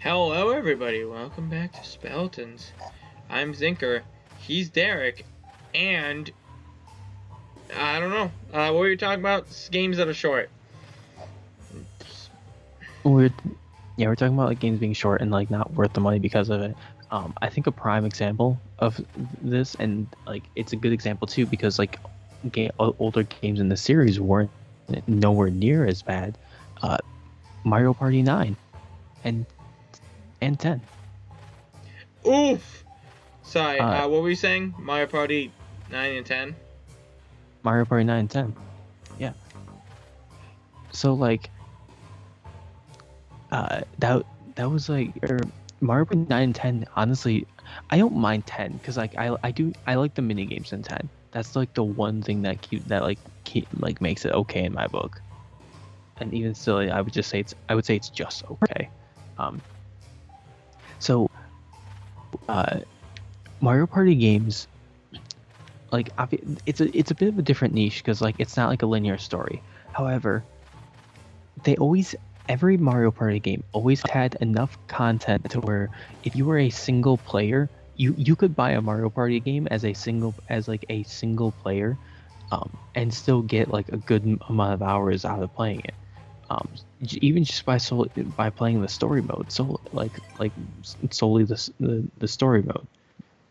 Hello everybody, welcome back to Speletons. I'm Zinker, he's Derek, and I don't know, what were you talking about? Games that are short. We're talking about like games being short and like not worth the money because of it. I think a prime example of this, and like it's a good example too because like older games in the series weren't nowhere near as bad. Mario Party 9 and 10. Oof! Sorry, what were you saying? Mario Party 9 and 10? Mario Party 9 and 10. Yeah. So like that was like Mario Party 9 and 10. Honestly, I don't mind 10 because like I like the mini games in 10. That's like the one thing that makes it okay in my book. And even still, I would say it's just okay. So Mario Party games, like it's a bit of a different niche because like it's not like a linear story. However, every Mario Party game always had enough content to where if you were a single player, you could buy a Mario Party game as a single player, and still get like a good amount of hours out of playing it. Even just by playing the story mode, solely the story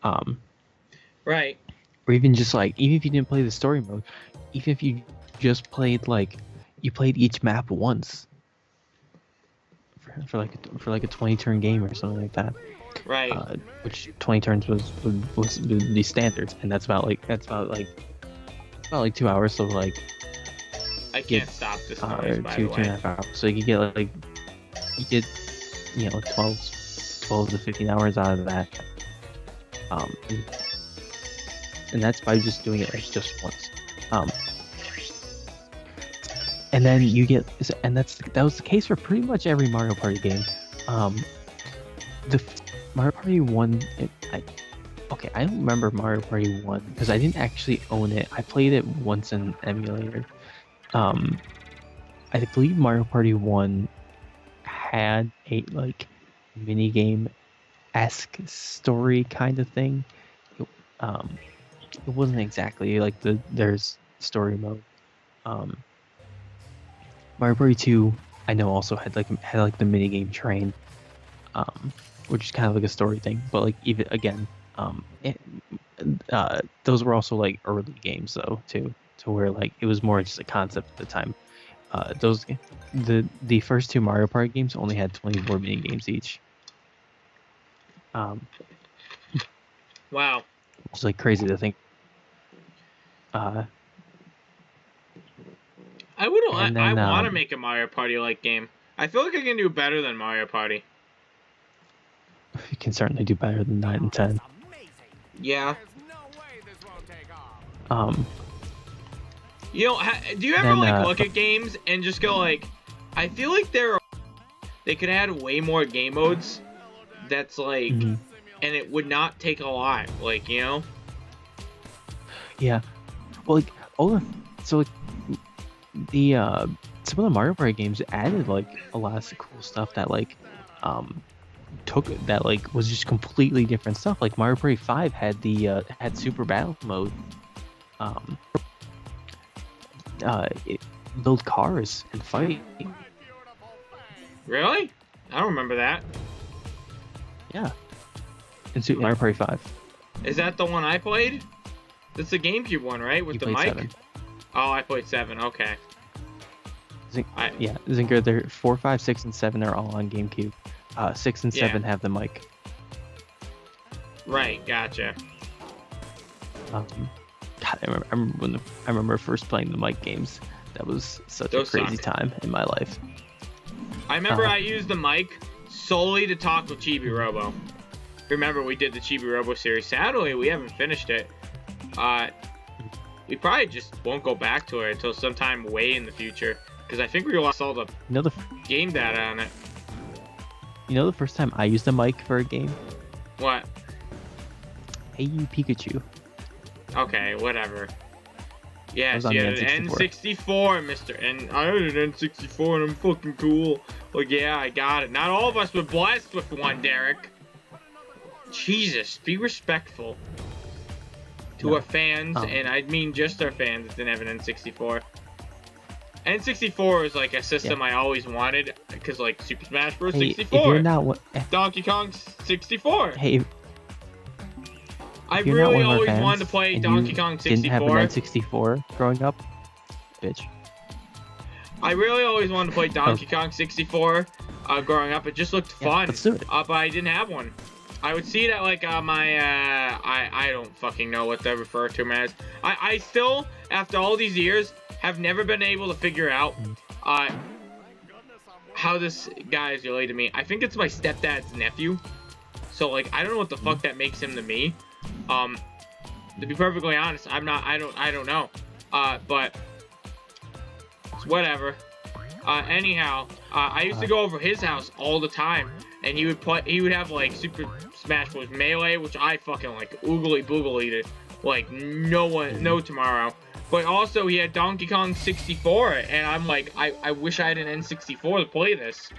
mode. Right. Or even just like even if you didn't play the story mode, even if you just played you played each map once for like a 20 turn game or something like that. Right. Which 20 turns was the standard, and that's about 2 hours. So like I can't stop this noise, by the way. 2.5 hours. So you get 12 to 15 hours out of that. And that's by just doing it just once. And then you get, and that was the case for pretty much every Mario Party game. The Mario Party 1, I don't remember Mario Party 1 because I didn't actually own it. I played it once in emulator. I believe Mario Party 1 had a mini game-esque story kind of thing. It wasn't exactly like there's story mode. Mario Party 2 I know also had the mini game train, which is kind of like a story thing, but like even again, those were also like early games though too, to where like it was more just a concept at the time. The first two Mario Party games only had 24 mini games each. Wow. It's like crazy to think. I want to make a Mario Party like game. I feel like I can do better than Mario Party. You can certainly do better than 9 and 10. Yeah. Do you ever look at games and just go like, I feel like they could add way more game modes. That's like, and it would not take a lot. Like, you know. Yeah. Well, some of the Mario Party games added like a lot of cool stuff that was just completely different stuff. Like Mario Party 5 had had Super Battle Mode. Build cars and fight. Really? I don't remember that. Yeah. In Super Mario Party 5. Is that the one I played? That's the GameCube one, right? With the mic? 7. Oh, I played 7. Okay. Zinker, they're 4, 5, 6, and 7 are all on GameCube. 6 and 7 have the mic. Right, gotcha. God, I remember first playing the mic games. That was such a crazy time in my life. I remember I used the mic solely to talk with Chibi Robo. Remember, we did the Chibi Robo series. Sadly, we haven't finished it. We probably just won't go back to it until sometime way in the future. Because I think we lost all the game data on it. You know the first time I used a mic for a game? What? Hey You Pikachu. Okay, whatever. Yes, you had an N64, Mr. And I had an N64 and I'm fucking cool. Well, yeah, I got it. Not all of us were blessed with one, Derek. Jesus, be respectful to our fans, and I mean just our fans that didn't have an N64. N64 is like a system I always wanted, because like Super Smash Bros. 64, if you're not, Donkey Kong 64. Hey, I really always wanted to play Donkey Kong 64. Didn't have an N64 growing up, bitch. I really always wanted to play Donkey Kong 64 growing up. It just looked fun. Let's do it. But I didn't have one. I would see it at like my I don't fucking know what to refer to them as. I still, after all these years, have never been able to figure out how this guy is related to me. I think it's my stepdad's nephew. So like I don't know what the fuck that makes him to me. To be perfectly honest, I don't know. But it's whatever. Anyhow, I used to go over his house all the time, and he would have like Super Smash Bros. Melee, which I fucking like oogly boogly to like no tomorrow. But also he had Donkey Kong 64, and I'm like, I wish I had an N64 to play this.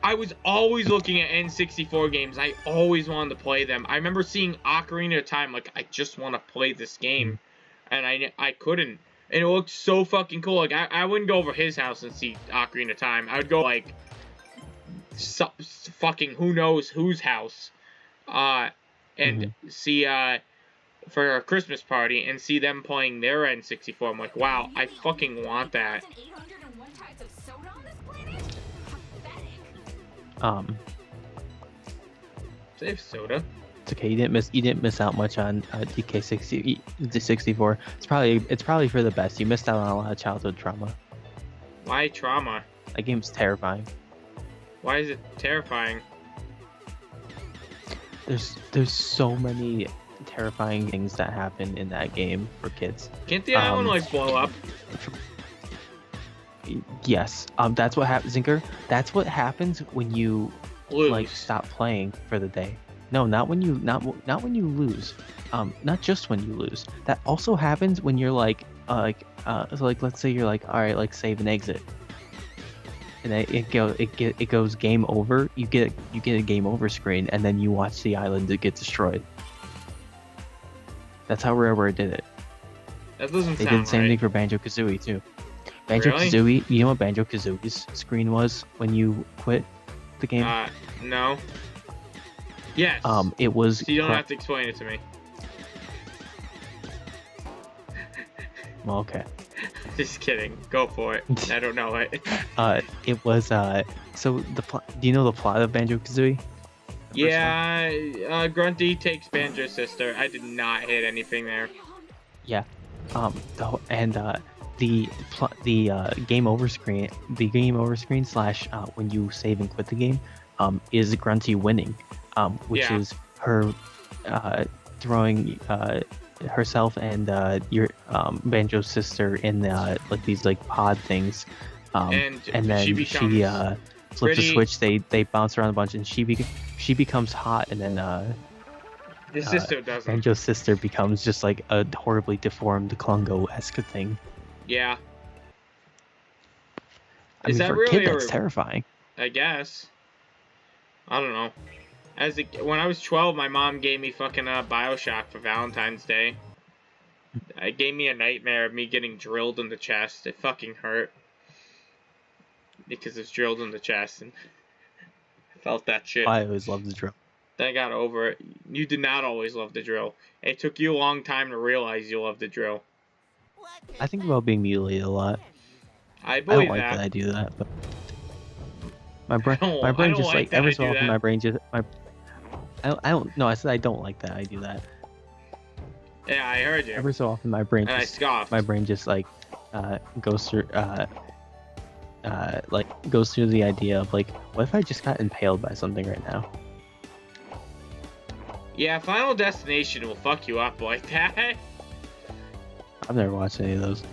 I was always looking at N64 games. I always wanted to play them. I remember seeing Ocarina of Time, like, I just want to play this game. And I couldn't. And it looked so fucking cool. Like, I wouldn't go over his house and see Ocarina of Time. I would go, like, fucking who knows whose house. And see, for a Christmas party, and see them playing their N64. I'm like, wow, I fucking want that. Save soda. It's okay. You didn't miss out much on DK64. It's probably for the best. You missed out on a lot of childhood trauma. Why trauma? That game's terrifying. Why is it terrifying? There's so many terrifying things that happen in that game for kids. Can't the island like blow up? Yes. That's what happens, Zinker. That's what happens when you lose. Like stop playing for the day. No, not when you lose. Not just when you lose. That also happens when you're like let's say you're like, all right, like save and exit, and it goes game over. You get a game over screen, and then you watch the island get destroyed. That's how Rareware did it. That doesn't They sound did the same right. thing for Banjo-Kazooie too. Banjo-Kazooie, Really? you know what Banjo-Kazooie's screen was when you quit the game? No. Yes. It was. So you don't have to explain it to me. Well, okay. Just kidding. Go for it. I don't know it. It was so the plot. Do you know the plot of Banjo-Kazooie? Yeah, Grunty takes Banjo's sister. I did not hit anything there. Yeah. The game over screen. The game over screen slash when you save and quit the game, is Grunty winning, which is her throwing herself and your Banjo's sister in like these like pod things, and then she flips a switch. They bounce around a bunch, and she becomes hot, and then his sister doesn't. Banjo's sister becomes just like a horribly deformed Klungo-esque thing. Yeah. I mean, Is that for a really kid, that's terrifying. I guess. I don't know. When I was 12, my mom gave me fucking Bioshock for Valentine's Day. It gave me a nightmare of me getting drilled in the chest. It fucking hurt. Because it's drilled in the chest, and I felt that shit. I always loved the drill. Then I got over it. You did not always love the drill. It took you a long time to realize you loved the drill. I think about being mutilated a lot. I believe I don't like that I do that, but my brain just like every so often my brain just I don't no, I said I don't like that I do that. Yeah, I heard you. Every so often my brain and just, I scoffed. my brain just like goes through goes through the idea of like, what if I just got impaled by something right now? Yeah, Final Destination will fuck you up like that. I've never watched any of those.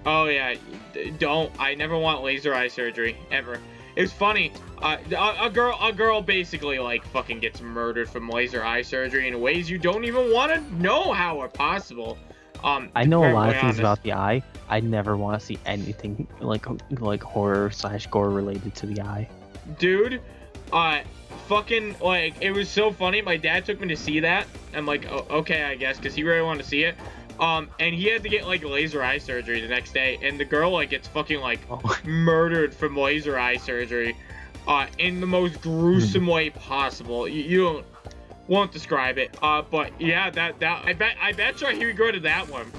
Oh yeah, don't. I never want laser eye surgery ever. It was funny. A girl basically like fucking gets murdered from laser eye surgery in ways you don't even want to know how are possible. I know a lot of things about the eye. I never want to see anything like horror / gore related to the eye. dude, fucking, like, it was so funny. My dad took me to see that. I'm like, oh, okay, I guess, because he really wanted to see it. And he had to get, like, laser eye surgery the next day. And the girl, like, gets fucking, like, murdered from laser eye surgery. In the most gruesome way possible. You won't describe it. But, yeah, I bet you he regretted that one.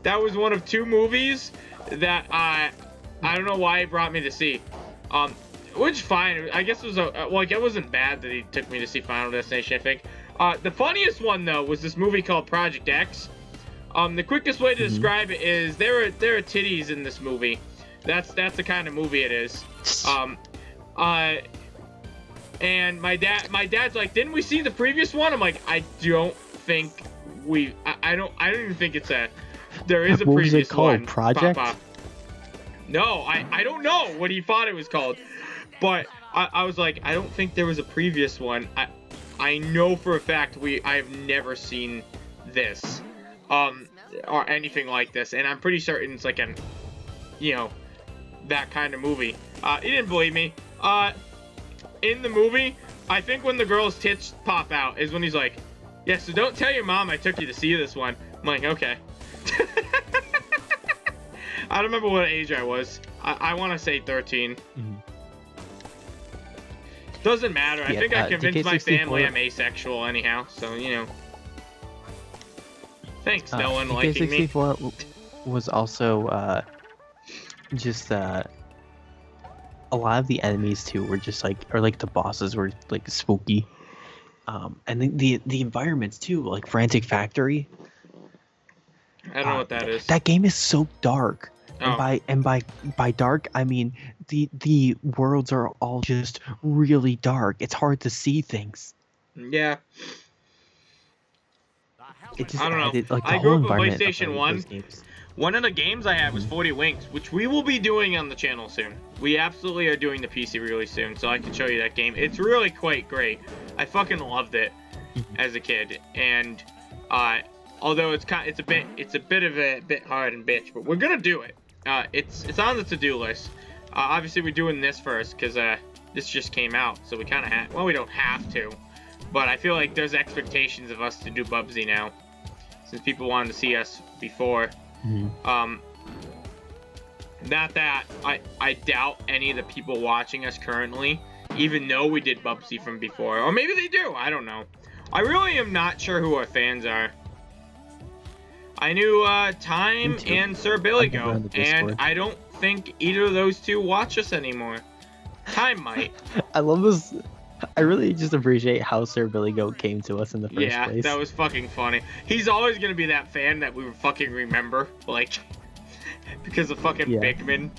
That was one of 2 movies that, I don't know why he brought me to see. Which, fine. I guess it was, like, it wasn't bad that he took me to see Final Destination, I think. The funniest one, though, was this movie called Project X. The quickest way to describe it is there are titties in this movie. That's the kind of movie it is. And my dad's like, didn't we see the previous one? I'm like, I don't think I don't even think there is a what previous was it called? one. Project? No, I don't know what he thought it was called. But I was like, I don't think there was a previous one. I know for a fact I have never seen this. Or anything like this. And I'm pretty certain it's like that kind of movie. He didn't believe me. In the movie, I think when the girl's tits pop out is when he's like, yeah, so don't tell your mom I took you to see this one. I'm like, okay. I don't remember what age I was. I want to say 13. Mm-hmm. Doesn't matter. I think I convinced my family I'm asexual anyhow, so, Thanks, no one liking me. DK64 was also, just, a lot of the enemies, too, were just, like, or, like, the bosses were, like, spooky. And the environments, too, like Frantic Factory. I don't know what that is. That game is so dark. Oh. And by dark, I mean the worlds are all just really dark. It's hard to see things. Yeah. It just I don't know. added, like, the I whole grew up with environment PlayStation 1. One of the games I had was 40 Winks, which we will be doing on the channel soon. We absolutely are doing the PC really soon, so I can show you that game. It's really quite great. I fucking loved it as a kid, and although it's a bit hard and bitch, but we're gonna do it. It's on the to-do list. Obviously we're doing this first because this just came out, so we kind of have. Well, we don't have to, but I feel like there's expectations of us to do Bubsy now, since people wanted to see us before. Mm-hmm. Not that I doubt any of the people watching us currently even know we did Bubsy from before, or maybe they do. I don't know. I really am not sure who our fans are. I knew Time and Sir Billy Go, and I don't think either of those two watch us anymore. Time might. I love this. I really just appreciate how Sir Billy Goat came to us in the first place. Yeah, that was fucking funny. He's always gonna be that fan that we fucking remember, like, because of fucking Bigman.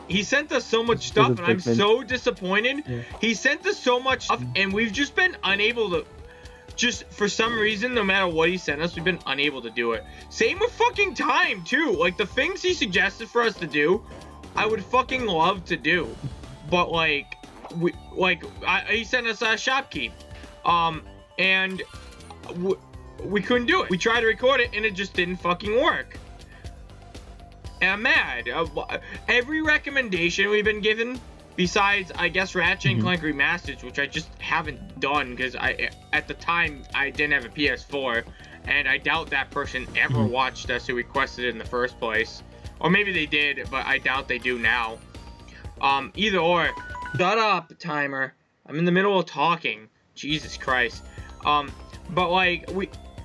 He sent us so much stuff, and I'm so disappointed. Yeah. He sent us so much stuff, and we've just been unable to. Just for some reason, no matter what he sent us, we've been unable to do it. Same with fucking Time too. Like, the things he suggested for us to do, I would fucking love to do, but like, he sent us a Shopkeep, and we couldn't do it. We tried to record it, and it just didn't fucking work. And I'm mad. Every recommendation we've been given, besides, I guess, Ratchet and Clank Remastered, which I just haven't done because at the time I didn't have a PS4, and I doubt that person ever watched us who requested it in the first place. Or maybe they did, but I doubt they do now. Either or. Shut up, timer. I'm in the middle of talking. Jesus Christ. But like,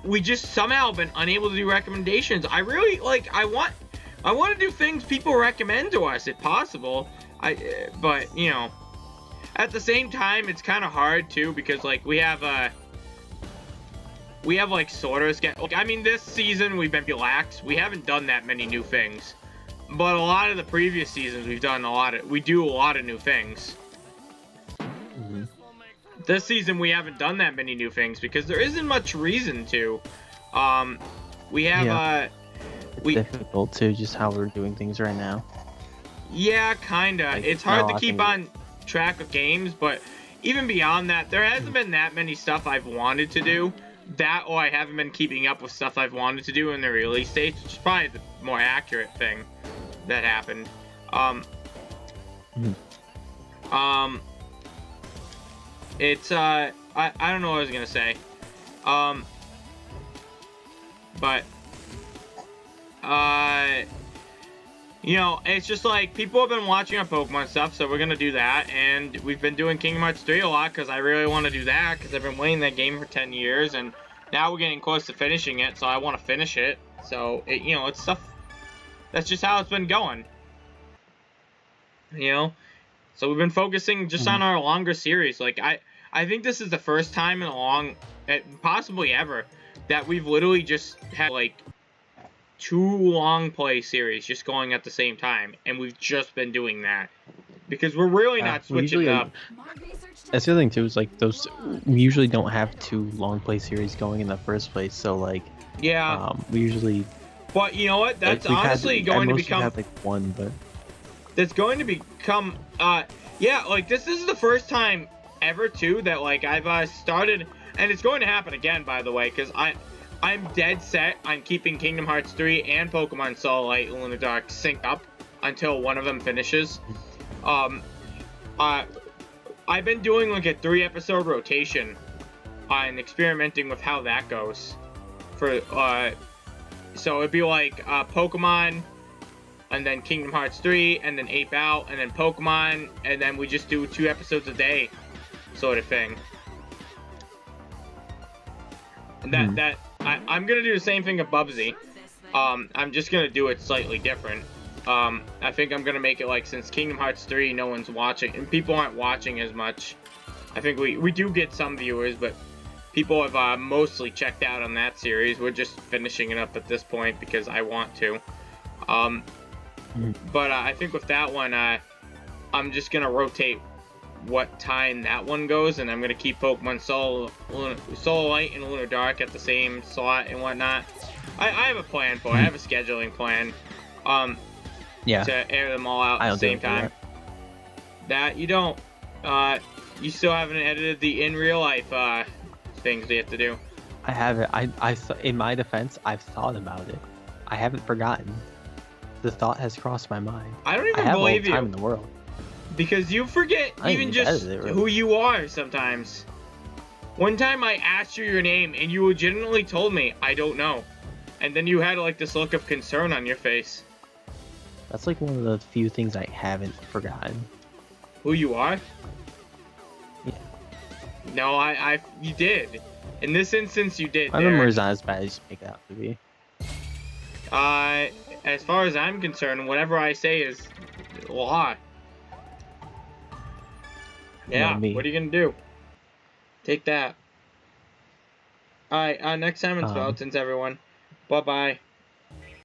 we just somehow been unable to do recommendations. I really, like, I want to do things people recommend to us if possible. But, you know, at the same time, it's kind of hard too, because like we have like sort of like, I mean, this season we've been relaxed. We haven't done that many new things, but a lot of the previous seasons we do a lot of new things. This season we haven't done that many new things because there isn't much reason to. We have it's difficult too, just how we're doing things right now. Yeah, kinda. Like, it's hard to keep on track of games, but even beyond that, there hasn't been that many stuff I've wanted to do. That, or I haven't been keeping up with stuff I've wanted to do in the release dates, which is probably the more accurate thing that happened. It's I don't know what I was gonna say. But you know, it's just like people have been watching our Pokemon stuff, so we're gonna do that. And we've been doing Kingdom Hearts 3 a lot because I really want to do that because I've been playing that game for 10 years, and now we're getting close to finishing it, so I want to finish it. So it, you know, it's stuff. That's just how it's been going. You know, so we've been focusing just on our longer series. Like I think this is the first time in a long, possibly ever, that we've literally just had like 2 long play series just going at the same time, and we've just been doing that because we're really not switching up. That's the other thing too, is like we usually don't have 2 long play series going in the first place, so like yeah, we usually. But you know what? That's like honestly going to become. Had like 1, but that's going to become yeah, like this is the first time ever too that like I've started, and it's going to happen again, by the way, because I'm dead set on keeping Kingdom Hearts 3 and Pokemon Soul Light and Lunar Dark synced up until one of them finishes. I've been doing like a 3-episode rotation and experimenting with how that goes. For so it'd be like Pokemon, and then Kingdom Hearts 3, and then Ape Out, and then Pokemon, and then we just do 2 episodes a day, sort of thing. And I'm gonna do the same thing with Bubsy. I'm just gonna do it slightly different. I think I'm gonna make it like, since Kingdom Hearts 3 no one's watching, and people aren't watching as much. I think we do get some viewers, but people have mostly checked out on that series. We're just finishing it up at this point because I want to. But I think with that one, I'm just gonna rotate what time that one goes, and I'm gonna keep Pokemon Soul Light and Lunar Dark at the same slot and whatnot. I have a plan for it. I have a scheduling plan. Yeah. To air them all out at the same time. That you don't. You still haven't edited the in real life things you have to do. I haven't. In my defense, I've thought about it. I haven't forgotten. The thought has crossed my mind. I don't even believe you. I have all the time in the world. Because you forget even just who you are sometimes. One time I asked you your name and you legitimately told me, I don't know. And then you had like this look of concern on your face. That's like one of the few things I haven't forgotten. Who you are? Yeah. No, you did. In this instance, you did. My memory is not as bad as you make it out to be. As far as I'm concerned, whatever I say is law. Yeah, what are you gonna do? Take that. Alright, next time in Speletons, everyone. Bye-bye.